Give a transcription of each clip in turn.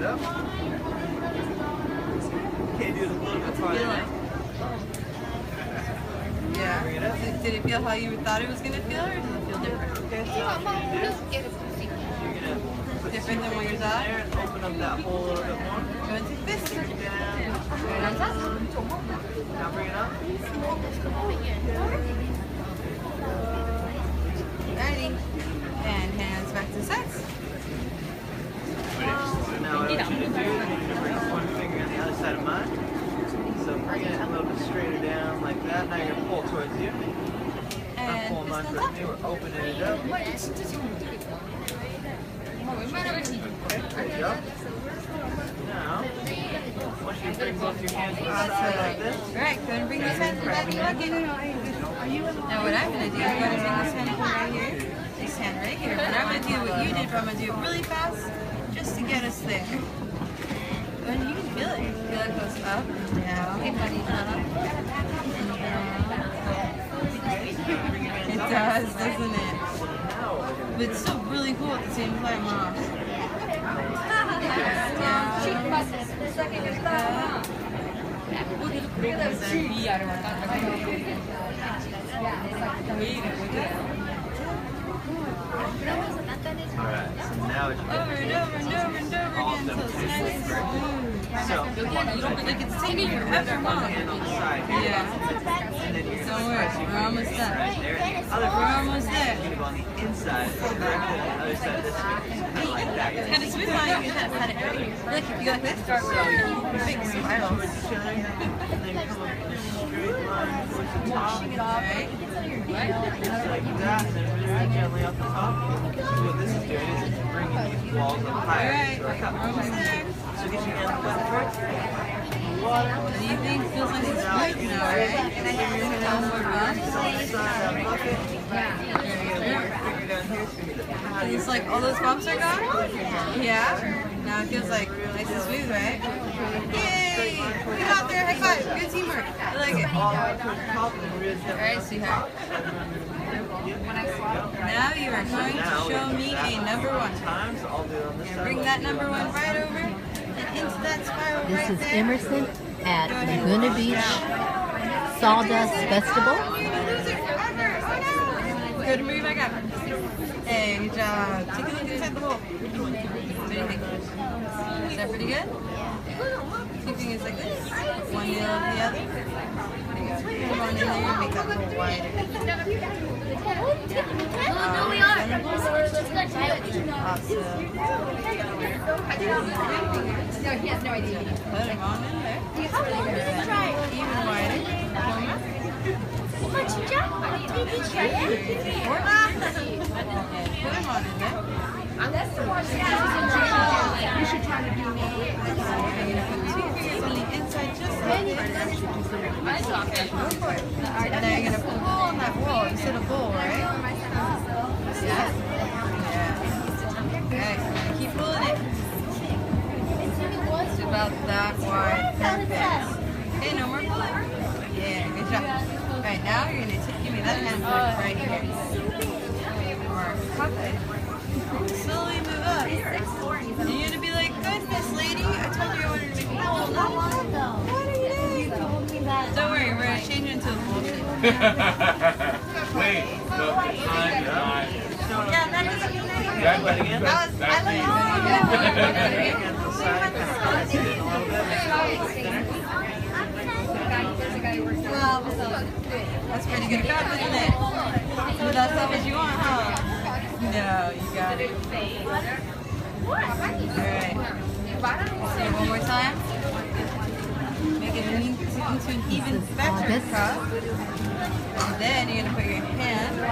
up. Okay, do it a little bit farther now. Yeah. Did it feel how you thought it was going to feel, or did it feel different? Okay, so you're gonna put Different than what you thought? there and open up that hole a little bit more. Go and take this. Down. Now bring it up. Alrighty. And hands back to sides. So now what I want you to do is you're going to bring one finger on the other side of mine. So bring it a little bit straighter down like that. Now you're going to pull towards you. I'm And pulling mine fist on towards me. We're opening it up. Okay, good job. Now, once you bring both your hands to the side like this. Alright, go ahead and bring this hand back in your bucket. Now what I'm going to do is go ahead and bring this hand right here. This hand right here. But I'm going to do what you did, but I'm going to do it really fast just to get us there. And you can feel it. Feel it goes up and down. Up and down. It does, doesn't it? But it's still really cool at the same time, huh? Alright, so now what you Over and over and over and over again until it's nice and smooth. So, Like it's taking forever, huh? hand on the side. Yeah. And then you're Don't worry, we're almost done. right there. We're almost there. You're going to go on the inside, directly on the other side of this finger. Kind of like that. It's kind of smooth line. You can kind of look if you go like this. Big spirals. Towards each other, and then come up in a straight line towards the top. Right? Just like that, and then very gently up the top. So what this is doing is it's bringing these walls up higher Alright, to our cup. we're almost there. So get your hands left first. Water. What do you think? Feels like it's right now, right? Can I have your hand down more run? It's like all those bumps are gone? Yeah? Now it feels like nice and smooth, right? Yay! We got there, high five! Good teamwork. I like it. Alright, sweetheart. Now you are going to show me a number one. Bring that number one right over and into that spiral right there. This is Emerson at Laguna Beach Sawdust Festival. Good move, I got it. Hey, good job. Take a look inside the hole. What do you think? Is that pretty good? Two fingers like this. One nail over the other. Come on in there and make that hole wider. No, we are. Awesome. No, he has no idea. Put them on in there. Even wider. Put them on in there. You should try to do You're going to put two fingers on the inside just like this. And now you're going to pull on that wall instead of bowl, right? Yeah. Okay, so keep pulling it. It's about that wide. Perfect. Okay, no more pulling. Yeah, good job. Alright, now you're going to give me that hand right here. Or cup it. Slowly move up. And you're going to be like, goodness, lady, I told you I wanted to make a bowl. What are you doing? Don't worry, we're going to change it into a bowl shape. Wait, so Yeah, that doesn't mean anything. That was, I Well, that's pretty good crowd, isn't it? But that's as as you want, huh? No, you got it. Alright. Say it one more time. Make it into an even better cup. And then you're going to put your hand on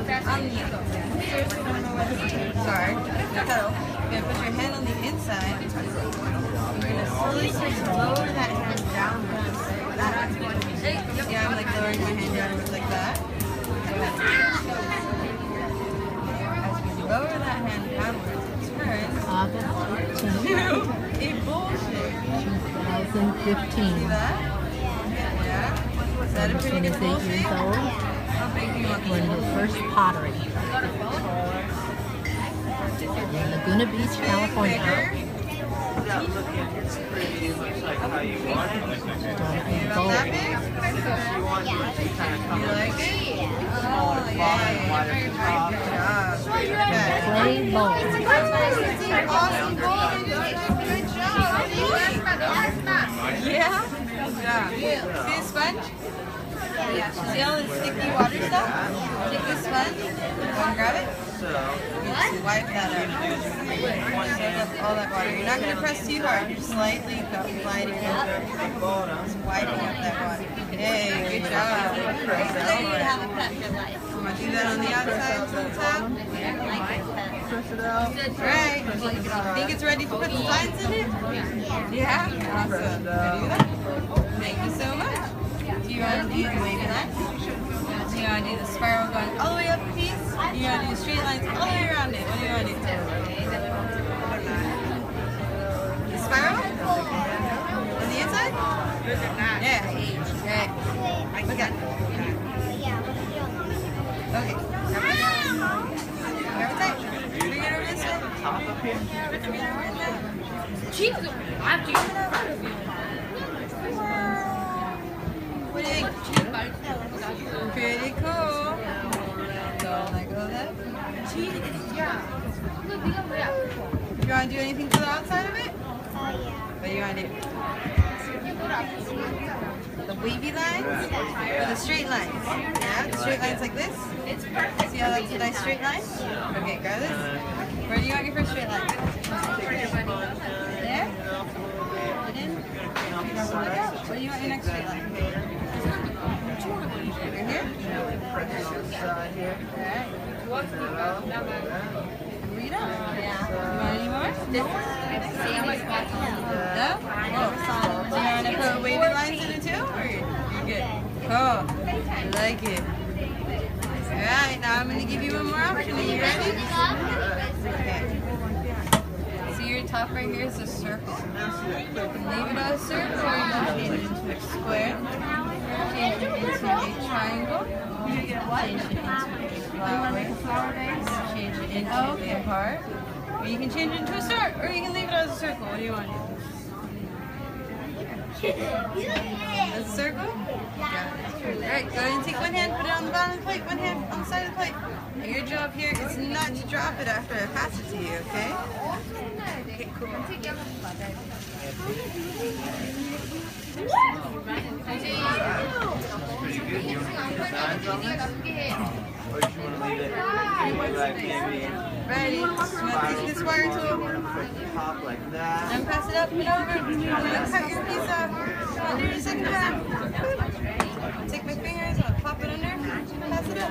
the sorry, no cuddle. You're going to put your hand on the inside. You're going to slowly lower that hand downwards. Yeah, I'm like lowering my hand downwards like that. As we lower that hand downwards, it turns August to 13th, a bowl shape. 2015. See that? Yeah. Is that a pretty Emerson good is bowl 8 years shape? old. How big do you want We're in the the first pottery in Laguna Beach, California. Bigger? pretty much like how you want it. About that big? If you want it to kind of come You like it? smaller Oh, bottom, yeah. wider Good top. job. Play ball. Awesome ball. Good job. Yeah? Good job. See the sponge? See all the sticky water stuff? Take the sponge. Go and grab it. So, You just wipe that out. Soak up all that water. You're not going to press too hard. You're slightly gliding over. Just wiping up that water. Hey, good job. You want to do that on the outside to the top? press it out. Right. Think it's ready to put the lines in it? Yeah? Awesome. Ready to do that? Thank you so much. Do you want to do the wavy lines? Do you want to do the spiral going all the way up a piece? Do you want to do straight lines all the way around it? What do you want to do? The spiral? On the inside? Yeah. Right. Look at it. Okay. Grab it tight. Bring it over this way. Top up here. Jesus, I have to. What do you think? Pretty cool. Don't let go of that. You want to do anything to the outside of it? What do you want to do? The wavy lines or the straight lines? Yeah, the straight lines like this. See how that's a nice straight line? Okay, grab this. Where do you want your first straight line? There? Put in. Where do you want your next straight line? Over here? Press on the side here. Alright. Read up. Yeah. You want any more? No? Oh. Do you want to put wavy lines in it too? Or you're good? Cool. I like it. Alright, now I'm going to give you one more option. Are you ready? Okay. See your top right here is a circle. You can leave it as a circle or you can change it into a square. Change it into a triangle. Change it into a flower base. Change it into a heart. Or you can change it into a star. Or you can leave it as a circle. What do you want to do? A circle? Got it. Alright, go ahead and take one hand, put it on the bottom of the plate, one hand on the side of the plate. Now your job here is not to drop it after I pass it to you, okay? Okay, cool. Pretty good. You want to put designs on this? Or do you want to leave it like maybe Ready? You want to take this wire tool top like that? and pass it up and over. I'm going to cut your piece off. I'll do the second half. I'll take my fingers, I'll pop it under, pass it up.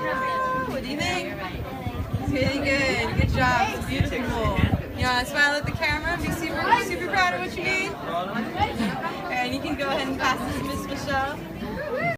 Oh, what do you think? Really good. Good job. It's beautiful. You want to smile at the camera? Be super proud of what you made? And you can go ahead and pass this to Miss Michelle.